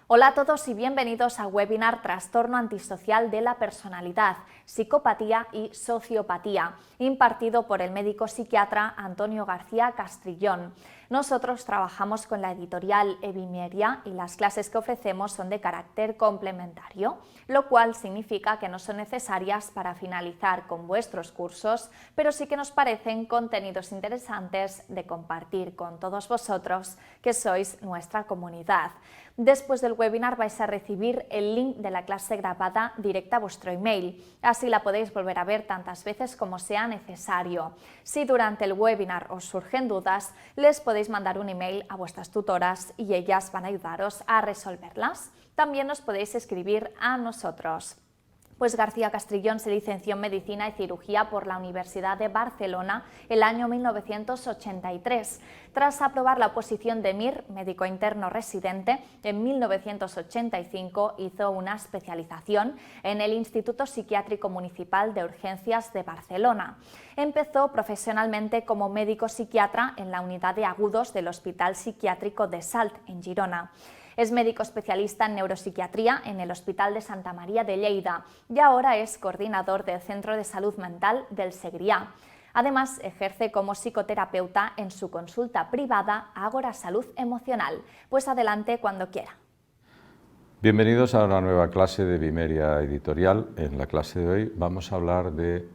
Hola a todos y bienvenidos al webinar Trastorno antisocial de la personalidad, psicopatía y sociopatía, impartido por el médico psiquiatra Antonio García Castrillón. Nosotros trabajamos con la editorial Evimeria y las clases que ofrecemos son de carácter complementario, lo cual significa que no son necesarias para finalizar con vuestros cursos, pero sí que nos parecen contenidos interesantes de compartir con todos vosotros, que sois nuestra comunidad. Después del webinar vais a recibir el link de la clase grabada directa a vuestro email, así la podéis volver a ver tantas veces como sea necesario. Si durante el webinar os surgen dudas, les podéis mandar un email a vuestras tutoras y ellas van a ayudaros a resolverlas. También nos podéis escribir a nosotros. Pues García Castrillón se licenció en Medicina y Cirugía por la Universidad de Barcelona el año 1983. Tras aprobar la oposición de MIR, médico interno residente, en 1985 hizo una especialización en el Instituto Psiquiátrico Municipal de Urgencias de Barcelona. Empezó profesionalmente como médico psiquiatra en la unidad de agudos del Hospital Psiquiátrico de Salt, en Girona. Es médico especialista en neuropsiquiatría en el Hospital de Santa María de Lleida y ahora es coordinador del Centro de Salud Mental del Segrià. Además, ejerce como psicoterapeuta en su consulta privada Ágora Salud Emocional. Pues adelante cuando quiera. Bienvenidos a una nueva clase de Evimeria Editorial. En la clase de hoy vamos a hablar del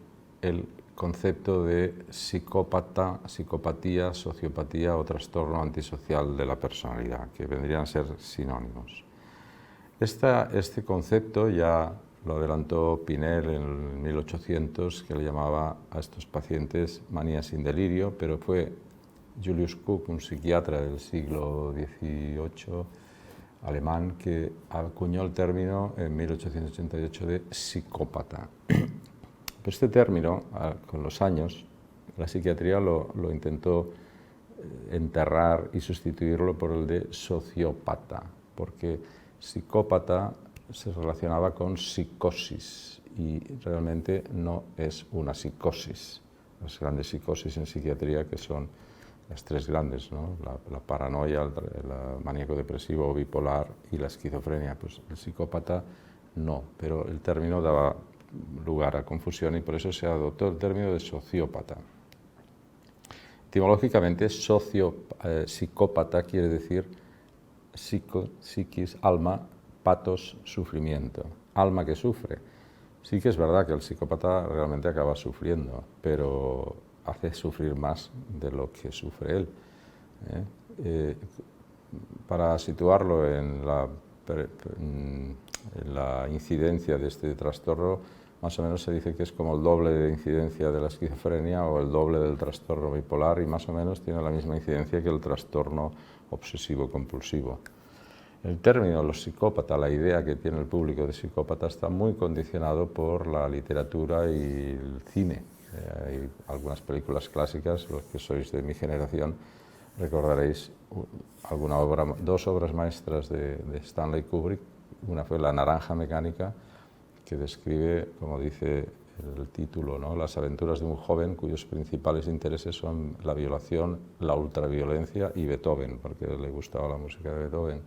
concepto de psicópata, psicopatía, sociopatía o trastorno antisocial de la personalidad, que vendrían a ser sinónimos. Este concepto ya lo adelantó Pinel en 1800, que le llamaba a estos pacientes manía sin delirio, pero fue Julius Cook, un psiquiatra del siglo XVIII alemán, que acuñó el término en 1888 de psicópata. Este término, con los años, la psiquiatría lo intentó enterrar y sustituirlo por el de sociópata, porque psicópata se relacionaba con psicosis y realmente no es una psicosis. Las grandes psicosis en psiquiatría, que son las tres grandes, ¿no? La paranoia, el maníaco-depresivo o bipolar y la esquizofrenia. Pues el psicópata no, pero el término daba lugar a confusión y por eso se adoptó el término de sociópata. Etimológicamente, psicópata quiere decir psiquis, alma, patos, sufrimiento, alma que sufre. Sí que es verdad que el psicópata realmente acaba sufriendo, pero hace sufrir más de lo que sufre él. Para situarlo en la incidencia de este trastorno, más o menos se dice que es como el doble de incidencia de la esquizofrenia o el doble del trastorno bipolar y más o menos tiene la misma incidencia que el trastorno obsesivo-compulsivo. El término los psicópatas, la idea que tiene el público de psicópata está muy condicionado por la literatura y el cine. Hay algunas películas clásicas, los que sois de mi generación recordaréis dos obras maestras de Stanley Kubrick. Una fue La naranja mecánica, que describe, como dice el título, ¿no?, las aventuras de un joven cuyos principales intereses son la violación, la ultraviolencia y Beethoven, porque le gustaba la música de Beethoven.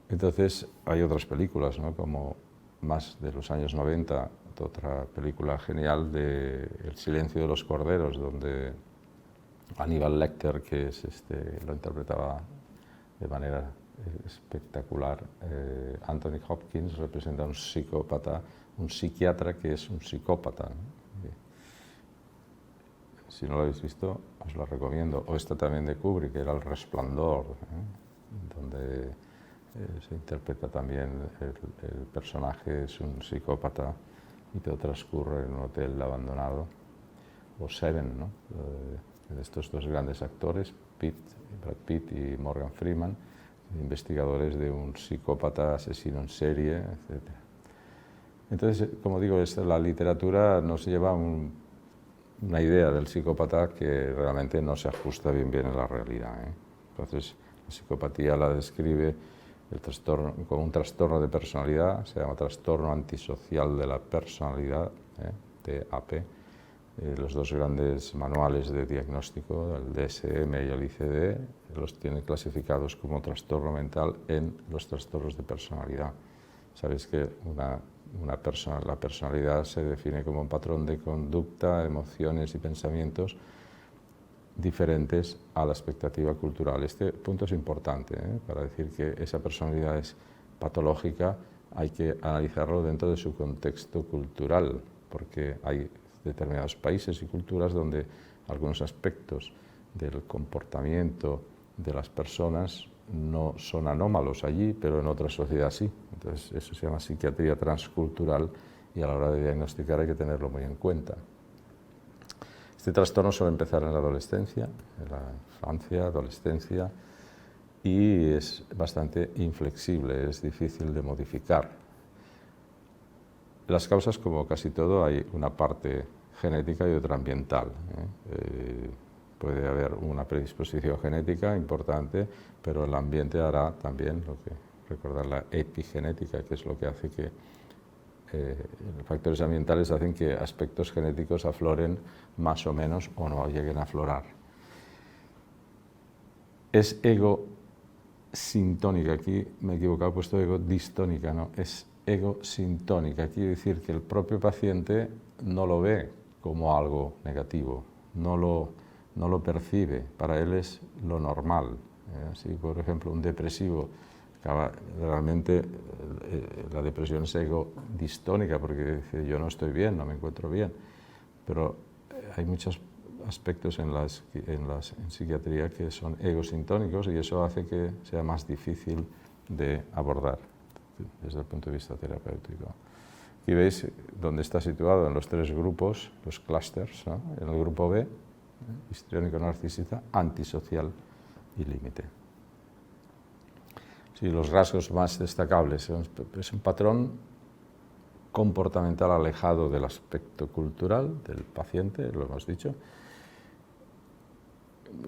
Entonces hay otras películas, ¿no?, como más de los años 90, otra película genial de El silencio de los corderos, donde Aníbal Lecter, que es lo interpretaba de manera espectacular, Anthony Hopkins representa a un psicópata, un psiquiatra que es un psicópata, ¿no? Si no lo habéis visto, os lo recomiendo. O esta también de Kubrick, que era El resplandor, donde se interpreta también el personaje, es un psicópata y todo transcurre en un hotel abandonado. O Seven, ¿no?, de estos dos grandes actores, Brad Pitt y Morgan Freeman, investigadores de un psicópata asesino en serie, etc. Entonces, como digo, la literatura nos lleva a una idea del psicópata que realmente no se ajusta bien en la realidad, Entonces, la psicopatía la describe como un trastorno de personalidad, se llama trastorno antisocial de la personalidad, TAP, Los dos grandes manuales de diagnóstico, el DSM y el ICD, los tienen clasificados como trastorno mental en los trastornos de personalidad. Sabéis que la personalidad se define como un patrón de conducta, emociones y pensamientos diferentes a la expectativa cultural. Este punto es importante, para decir que esa personalidad es patológica. Hay que analizarlo dentro de su contexto cultural, porque hay determinados países y culturas donde algunos aspectos del comportamiento de las personas no son anómalos allí, pero en otra sociedad sí. Entonces eso se llama psiquiatría transcultural y a la hora de diagnosticar hay que tenerlo muy en cuenta. Este trastorno suele empezar en la adolescencia, en la infancia, adolescencia, y es bastante inflexible, es difícil de modificar. Las causas, como casi todo, hay una parte genética y otra ambiental. Puede haber una predisposición genética importante, pero el ambiente hará también recordar la epigenética, que es lo que hace que factores ambientales hacen que aspectos genéticos afloren más o menos o no lleguen a aflorar. Es ego-sintónica, aquí me he equivocado, he puesto ego-distónica, no, es ego-sintónica, quiere decir que el propio paciente no lo ve como algo negativo, no lo percibe, para él es lo normal. Así, por ejemplo, un depresivo, realmente la depresión es ego-distónica porque dice yo no estoy bien, no me encuentro bien, pero hay muchos aspectos en psiquiatría que son egosintónicos y eso hace que sea más difícil de abordar desde el punto de vista terapéutico. Aquí veis dónde está situado en los tres grupos, los clústeres, ¿no? En el grupo B, histriónico narcisista, antisocial y límite. Sí, los rasgos más destacables es un patrón comportamental alejado del aspecto cultural del paciente, lo hemos dicho,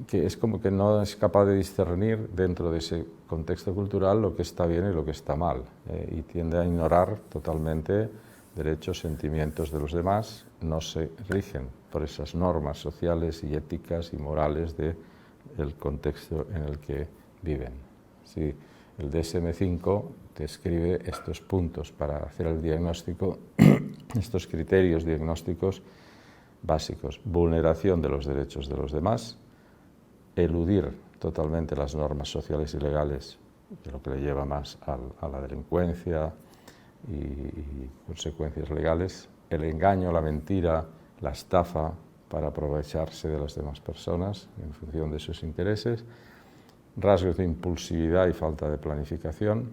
que es como que no es capaz de discernir dentro de ese contexto cultural lo que está bien y lo que está mal, y tiende a ignorar totalmente derechos, sentimientos de los demás, no se rigen por esas normas sociales y éticas y morales del contexto en el que viven. Sí, el DSM-5 describe estos puntos para hacer el diagnóstico, estos criterios diagnósticos básicos: vulneración de los derechos de los demás, eludir totalmente las normas sociales y legales, de lo que le lleva más a la delincuencia y consecuencias legales, el engaño, la mentira, la estafa para aprovecharse de las demás personas en función de sus intereses, rasgos de impulsividad y falta de planificación.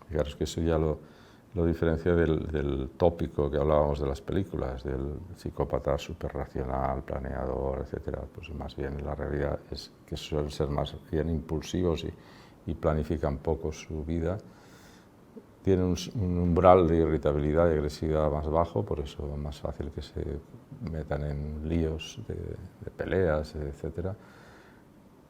Fijaros que eso ya lo diferencia del tópico que hablábamos de las películas, del psicópata superracional, planeador, etc. Pues más bien la realidad es que suelen ser más bien impulsivos y planifican poco su vida. Tienen un umbral de irritabilidad y agresividad más bajo, por eso es más fácil que se metan en líos de peleas, etc.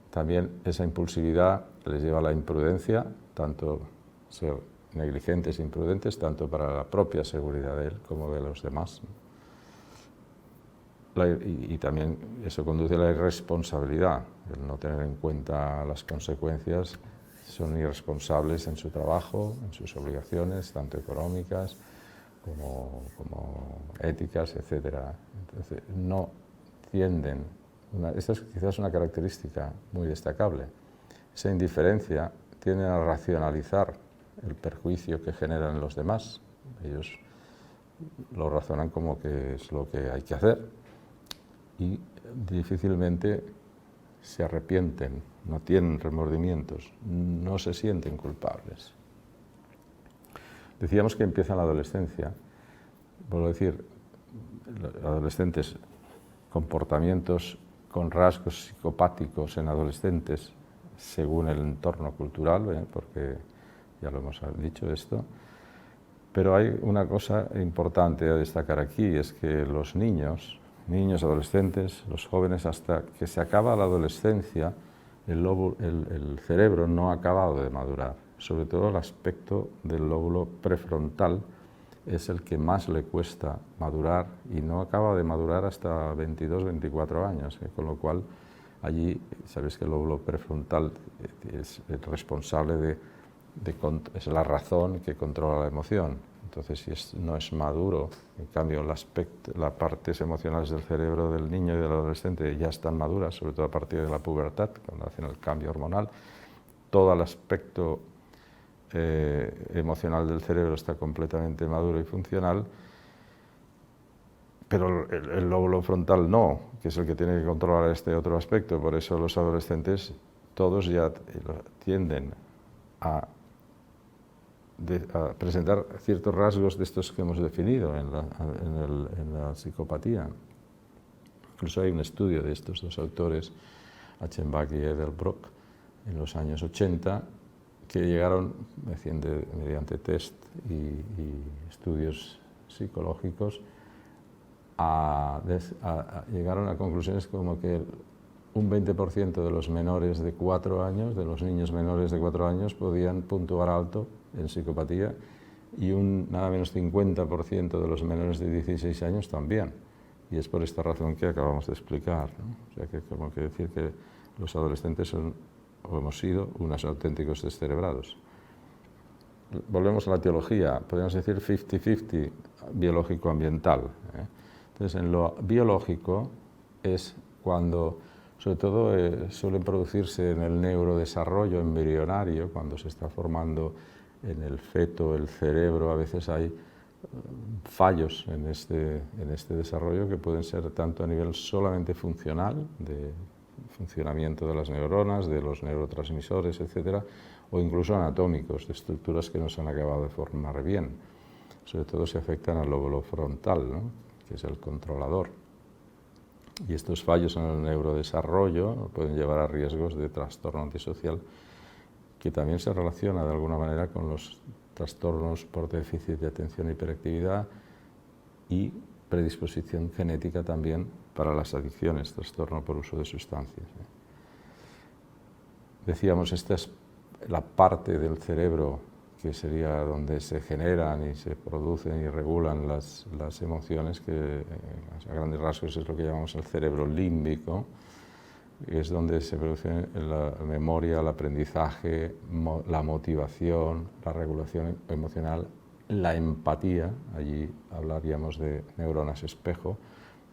También esa impulsividad les lleva a la imprudencia, tanto ser negligentes e imprudentes, tanto para la propia seguridad de él como de los demás. Y también eso conduce a la irresponsabilidad, el no tener en cuenta las consecuencias. Son irresponsables en su trabajo, en sus obligaciones, tanto económicas como éticas, etc. Entonces, no tienden, esta es quizás una característica muy destacable, esa indiferencia, tienden a racionalizar el perjuicio que generan los demás. Ellos lo razonan como que es lo que hay que hacer y difícilmente se arrepienten, no tienen remordimientos, no se sienten culpables. Decíamos que empieza en la adolescencia. Vuelvo a decir, adolescentes, comportamientos con rasgos psicopáticos en adolescentes según el entorno cultural, porque ya lo hemos dicho esto, pero hay una cosa importante a destacar aquí, es que los niños, adolescentes, los jóvenes, hasta que se acaba la adolescencia, el cerebro no ha acabado de madurar, sobre todo el aspecto del lóbulo prefrontal, es el que más le cuesta madurar y no acaba de madurar hasta 22, 24 años, con lo cual allí sabéis que el lóbulo prefrontal es el responsable es la razón que controla la emoción. Entonces, si no es maduro, en cambio las partes emocionales del cerebro del niño y del adolescente ya están maduras, sobre todo a partir de la pubertad, cuando hacen el cambio hormonal, todo el aspecto emocional del cerebro está completamente maduro y funcional, pero el lóbulo frontal no, que es el que tiene que controlar este otro aspecto. Por eso los adolescentes todos ya tienden a presentar ciertos rasgos de estos que hemos definido en la psicopatía. Incluso hay un estudio de estos dos autores, Achenbach y Edelbrock, en los años 80, que llegaron, mediante test y estudios psicológicos, llegaron a conclusiones como que un 20% de los menores de 4 años, de los niños menores de 4 años, podían puntuar alto en psicopatía y un nada menos 50% de los menores de 16 años también. Y es por esta razón que acabamos de explicar, ¿no? O sea, que como que decir que los adolescentes son, o hemos sido, unos auténticos descerebrados. Volvemos a la etiología, podríamos decir 50-50, biológico-ambiental, ¿eh? Entonces, en lo biológico es cuando, sobre todo, suelen producirse en el neurodesarrollo embrionario, cuando se está formando en el feto el cerebro. A veces hay fallos en este desarrollo que pueden ser tanto a nivel solamente funcional, de funcionamiento de las neuronas, de los neurotransmisores, etcétera, o incluso anatómicos, de estructuras que no se han acabado de formar bien. Sobre todo se afectan al lóbulo frontal, ¿no?, que es el controlador. Y estos fallos en el neurodesarrollo pueden llevar a riesgos de trastorno antisocial, que también se relaciona de alguna manera con los trastornos por déficit de atención e hiperactividad y predisposición genética también para las adicciones, trastorno por uso de sustancias. Decíamos, esta es la parte del cerebro que sería donde se generan y se producen y regulan las emociones, que a grandes rasgos es lo que llamamos el cerebro límbico, que es donde se produce la memoria, el aprendizaje, la motivación, la regulación emocional, la empatía. Allí hablaríamos de neuronas espejo,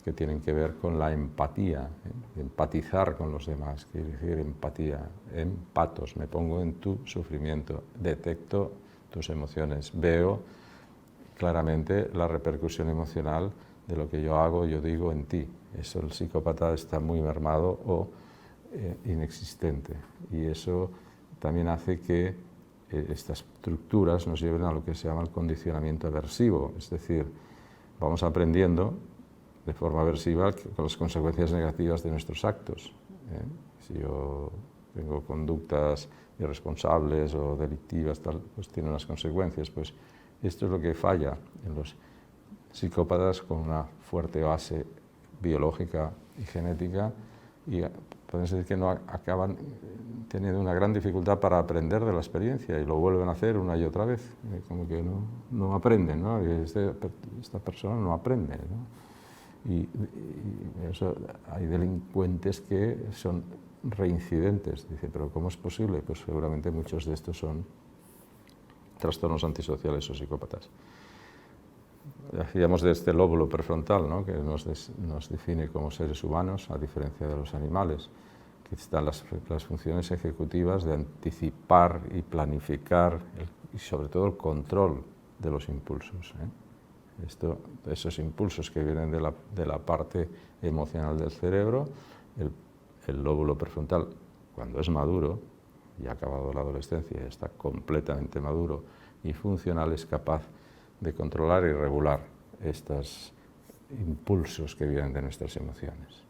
que tienen que ver con la empatía, empatizar con los demás, quiere decir empatía, empatos, me pongo en tu sufrimiento, detecto tus emociones, veo claramente la repercusión emocional de lo que yo hago, yo digo en ti. Eso el psicópata está muy mermado o inexistente, y eso también hace que estas estructuras nos lleven a lo que se llama el condicionamiento aversivo, es decir, vamos aprendiendo de forma aversiva con las consecuencias negativas de nuestros actos. Si yo tengo conductas irresponsables o delictivas, tal, pues tiene unas consecuencias. Pues esto es lo que falla en los psicópatas con una fuerte base biológica y genética, y podemos decir que no acaban teniendo una gran dificultad para aprender de la experiencia y lo vuelven a hacer una y otra vez, como que no aprenden, ¿no? Esta persona no aprende, ¿no? Y eso, hay delincuentes que son reincidentes. Dice, pero ¿cómo es posible? Pues seguramente muchos de estos son trastornos antisociales o psicópatas. Decíamos de este lóbulo prefrontal, ¿no?, que nos define como seres humanos, a diferencia de los animales, que están las funciones ejecutivas de anticipar y planificar y sobre todo el control de los impulsos, ¿eh? Esos impulsos que vienen de la parte emocional del cerebro, el lóbulo prefrontal, cuando es maduro y ha acabado la adolescencia y está completamente maduro y funcional, es capaz de controlar y regular estos impulsos que vienen de nuestras emociones.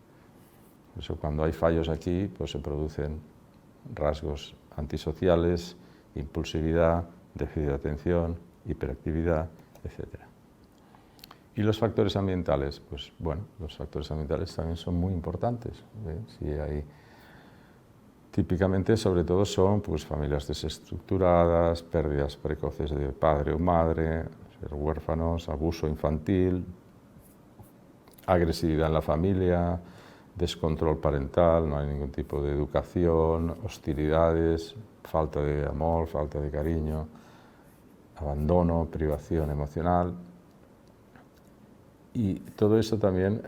Por eso, cuando hay fallos aquí, pues se producen rasgos antisociales, impulsividad, déficit de atención, hiperactividad, etc. ¿Y los factores ambientales? Pues bueno, los factores ambientales también son muy importantes, ¿eh? Típicamente, sobre todo, son pues familias desestructuradas, pérdidas precoces de padre o madre, ser huérfanos, abuso infantil, agresividad en la familia, descontrol parental, no hay ningún tipo de educación, hostilidades, falta de amor, falta de cariño, abandono, privación emocional. Y todo eso también,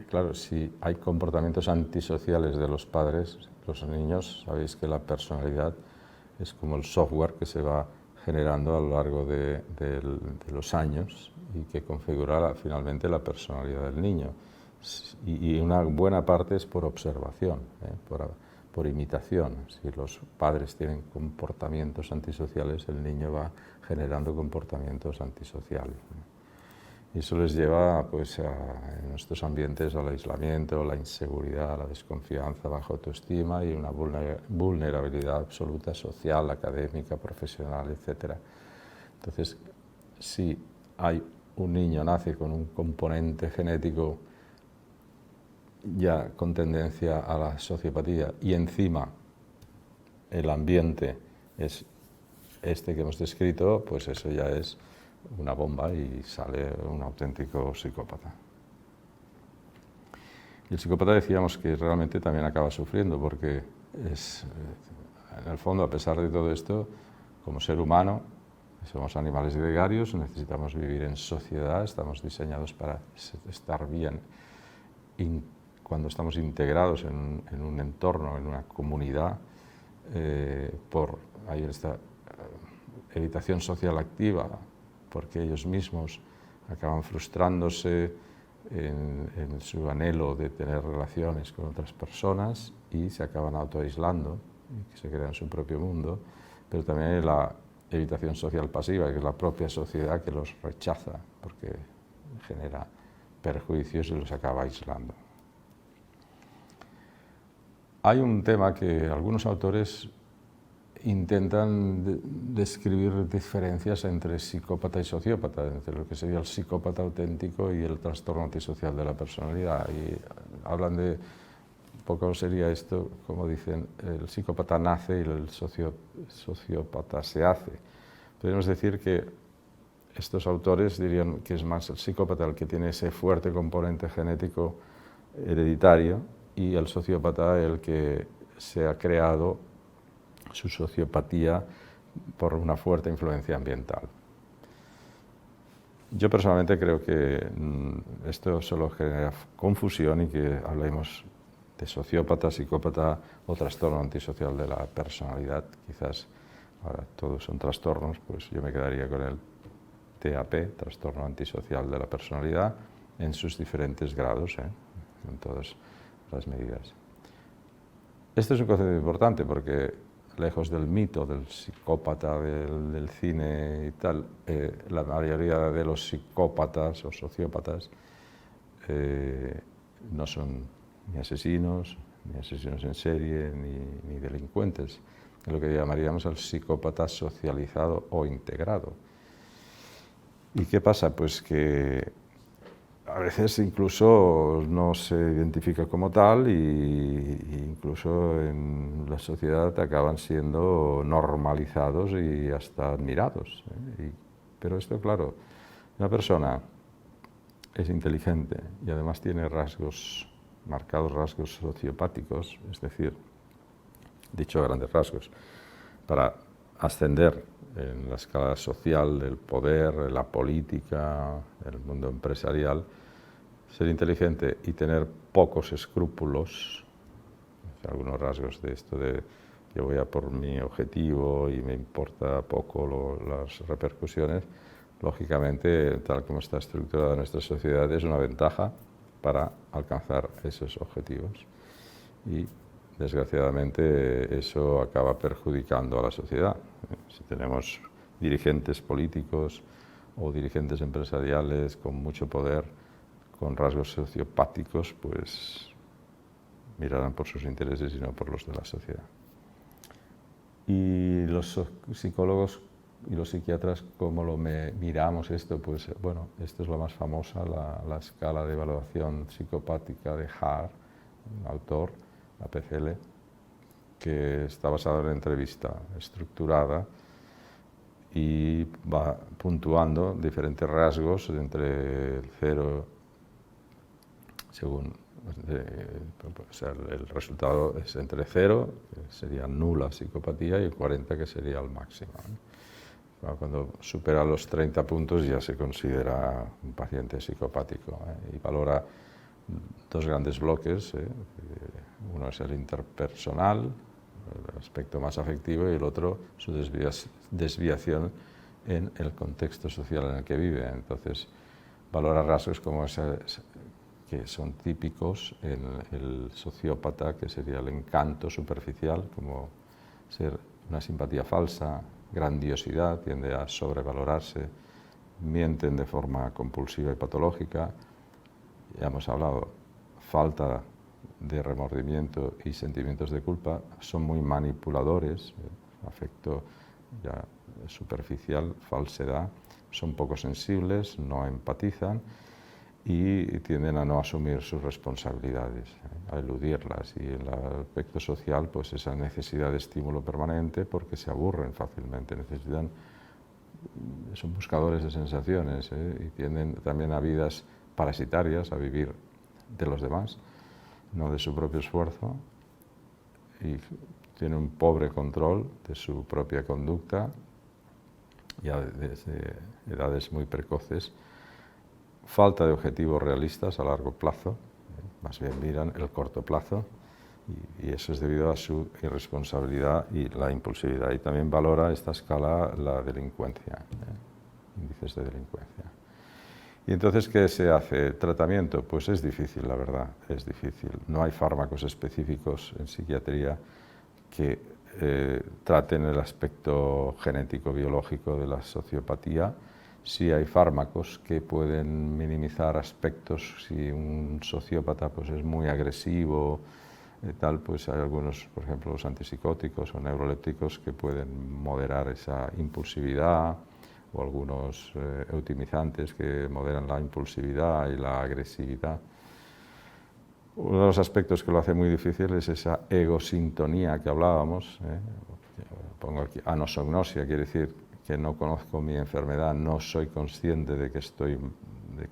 claro, si hay comportamientos antisociales de los padres, los niños, sabéis que la personalidad es como el software que se va generando a lo largo de los años y que configura finalmente la personalidad del niño. Y una buena parte es por observación, por imitación. Si los padres tienen comportamientos antisociales, el niño va generando comportamientos antisociales. Y eso les lleva, pues, en estos ambientes al aislamiento, a la inseguridad, a la desconfianza, baja autoestima y una vulnerabilidad absoluta social, académica, profesional, etc. Entonces, si hay un niño nace con un componente genético ya con tendencia a la sociopatía y encima el ambiente es este que hemos descrito, pues eso ya es una bomba y sale un auténtico psicópata. Y el psicópata decíamos que realmente también acaba sufriendo porque es, en el fondo, a pesar de todo esto, como ser humano, somos animales gregarios, necesitamos vivir en sociedad, estamos diseñados para estar bien. Cuando estamos integrados en un entorno, en una comunidad, hay esta evitación social activa, porque ellos mismos acaban frustrándose en su anhelo de tener relaciones con otras personas y se acaban autoaislando, y se crean su propio mundo, pero también hay la evitación social pasiva, que es la propia sociedad que los rechaza, porque genera perjuicios y los acaba aislando. Hay un tema que algunos autores intentan describir diferencias entre psicópata y sociópata, entre lo que sería el psicópata auténtico y el trastorno antisocial de la personalidad. Y hablan de, un poco sería esto, como dicen, el psicópata nace y el sociópata se hace. Podemos decir que estos autores dirían que es más el psicópata el que tiene ese fuerte componente genético hereditario y el sociópata el que se ha creado su sociopatía por una fuerte influencia ambiental. Yo personalmente creo que esto solo genera confusión y que hablemos de sociópata, psicópata o trastorno antisocial de la personalidad. Quizás ahora todos son trastornos, pues yo me quedaría con el TAP, trastorno antisocial de la personalidad, en sus diferentes grados, en todas las medidas. Esto es un concepto importante porque, lejos del mito del psicópata del cine y tal, la mayoría de los psicópatas o sociópatas no son ni asesinos en serie, ni delincuentes, es lo que llamaríamos el psicópata socializado o integrado. ¿Y qué pasa? Pues que a veces incluso no se identifica como tal y incluso en la sociedad acaban siendo normalizados y hasta admirados. Pero esto, claro, una persona es inteligente y además tiene marcados rasgos sociopáticos, es decir, dicho a grandes rasgos, para ascender en la escala social, del poder, la política, el mundo empresarial, ser inteligente y tener pocos escrúpulos, algunos rasgos de esto de yo voy a por mi objetivo y me importa poco las repercusiones, lógicamente, tal como está estructurada nuestra sociedad, es una ventaja para alcanzar esos objetivos. Y desgraciadamente eso acaba perjudicando a la sociedad. Si tenemos dirigentes políticos o dirigentes empresariales con mucho poder, con rasgos sociopáticos, pues mirarán por sus intereses y no por los de la sociedad. Y los psicólogos y los psiquiatras, ¿cómo lo miramos esto? Pues bueno, esto es lo más famosa, la escala de evaluación psicopática de Hart, un autor, la PCL, que está basada en una entrevista estructurada y va puntuando diferentes rasgos entre el 0, según o sea, el resultado es entre 0, que sería nula psicopatía, y 40, que sería el máximo, ¿no? Cuando supera los 30 puntos ya se considera un paciente psicopático, y valora dos grandes bloques, uno es el interpersonal, el aspecto más afectivo, y el otro su desviación en el contexto social en el que vive. Entonces valora rasgos como que son típicos en el sociópata, que sería el encanto superficial, como ser una simpatía falsa, grandiosidad, tiende a sobrevalorarse, mienten de forma compulsiva y patológica. Ya hemos hablado, falta de remordimiento y sentimientos de culpa, son muy manipuladores, afecto ya superficial, falsedad, son poco sensibles, no empatizan y tienden a no asumir sus responsabilidades, a eludirlas, y en el aspecto social, pues esa necesidad de estímulo permanente, porque se aburren fácilmente, son buscadores de sensaciones, y tienden también a vidas parasitarias, a vivir de los demás, no de su propio esfuerzo, y tienen un pobre control de su propia conducta, ya desde edades muy precoces. Falta de objetivos realistas a largo plazo, más bien miran el corto plazo, y eso es debido a su irresponsabilidad y la impulsividad. Y también valora esta escala la delincuencia, índices de delincuencia. Y entonces, ¿qué se hace? ¿Tratamiento? Pues es difícil, la verdad, es difícil. No hay fármacos específicos en psiquiatría que traten el aspecto genético-biológico de la sociopatía. Sí hay fármacos que pueden minimizar aspectos. Si un sociópata pues es muy agresivo, tal, pues hay algunos, por ejemplo, los antipsicóticos o neurolépticos, que pueden moderar esa impulsividad, o algunos eutimizantes que moderan la impulsividad y la agresividad. Uno de los aspectos que lo hace muy difícil es esa egosintonía que hablábamos. Pongo aquí anosognosia, quiere decir que no conozco mi enfermedad, no soy consciente de que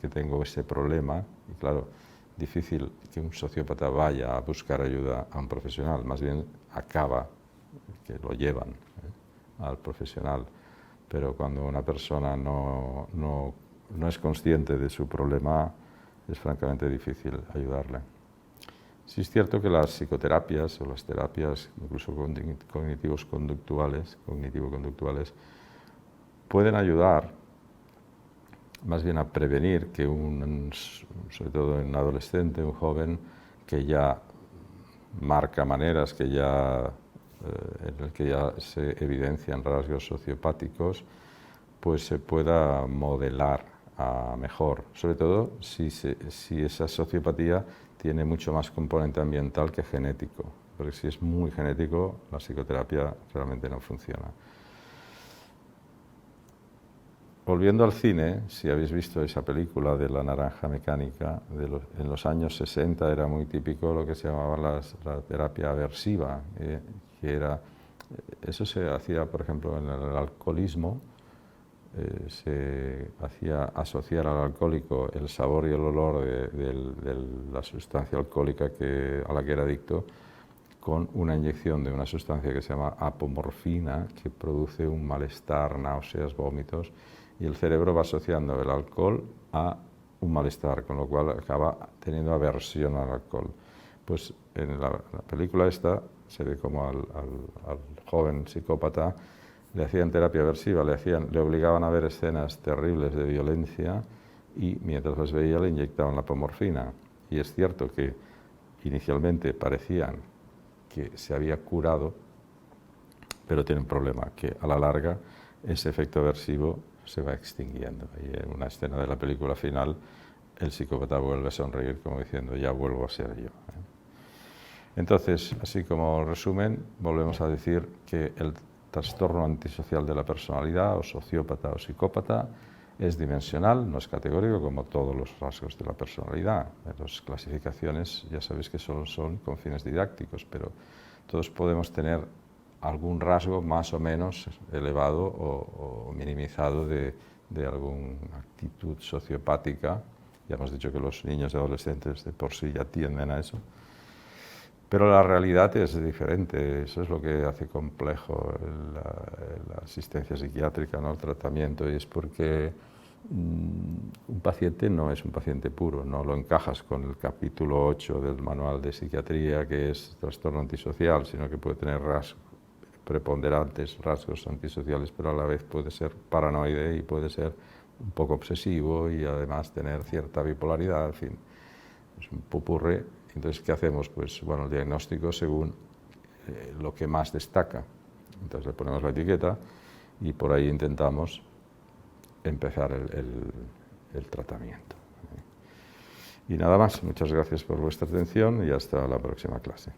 tengo ese problema. Y claro, difícil que un sociópata vaya a buscar ayuda a un profesional, más bien acaba que lo llevan al profesional. Pero cuando una persona no es consciente de su problema, es francamente difícil ayudarle. Sí es cierto que las psicoterapias o las terapias, incluso cognitivo-conductuales, pueden ayudar más bien a prevenir que sobre todo en un adolescente, un joven que ya marca maneras, en el que ya se evidencian rasgos sociopáticos, pues se pueda modelar a mejor, sobre todo si esa sociopatía tiene mucho más componente ambiental que genético, porque si es muy genético, la psicoterapia realmente no funciona. Volviendo al cine, si habéis visto esa película de La naranja mecánica, en los años 60 era muy típico lo que se llamaba la terapia aversiva, eso se hacía, por ejemplo, en el alcoholismo. Se hacía asociar al alcohólico el sabor y el olor de la sustancia alcohólica a la que era adicto, con una inyección de una sustancia que se llama apomorfina, que produce un malestar, náuseas, vómitos, y el cerebro va asociando el alcohol a un malestar, con lo cual acaba teniendo aversión al alcohol. Pues en la película esta se ve como al joven psicópata le hacían terapia aversiva, le obligaban a ver escenas terribles de violencia, y mientras las veía le inyectaban la apomorfina. Y es cierto que inicialmente parecían que se había curado, pero tiene un problema, que a la larga ese efecto aversivo se va extinguiendo. Y en una escena de la película final, el psicópata vuelve a sonreír como diciendo, ya vuelvo a ser yo. Entonces, así como resumen, volvemos a decir que el trastorno antisocial de la personalidad, o sociópata o psicópata, es dimensional, no es categórico como todos los rasgos de la personalidad. Las clasificaciones ya sabéis que solo son con fines didácticos, pero todos podemos tener algún rasgo más o menos elevado o minimizado de alguna actitud sociopática. Ya hemos dicho que los niños y adolescentes de por sí ya tienden a eso. Pero la realidad es diferente, eso es lo que hace complejo la asistencia psiquiátrica, ¿no? El tratamiento, y es porque un paciente no es un paciente puro, no lo encajas con el capítulo 8 del manual de psiquiatría, que es trastorno antisocial, sino que puede tener preponderantes rasgos antisociales, pero a la vez puede ser paranoide y puede ser un poco obsesivo y además tener cierta bipolaridad, en fin, es un popurrí. Entonces, ¿qué hacemos? Pues bueno, el diagnóstico según lo que más destaca. Entonces le ponemos la etiqueta y por ahí intentamos empezar el tratamiento. Y nada más, muchas gracias por vuestra atención y hasta la próxima clase.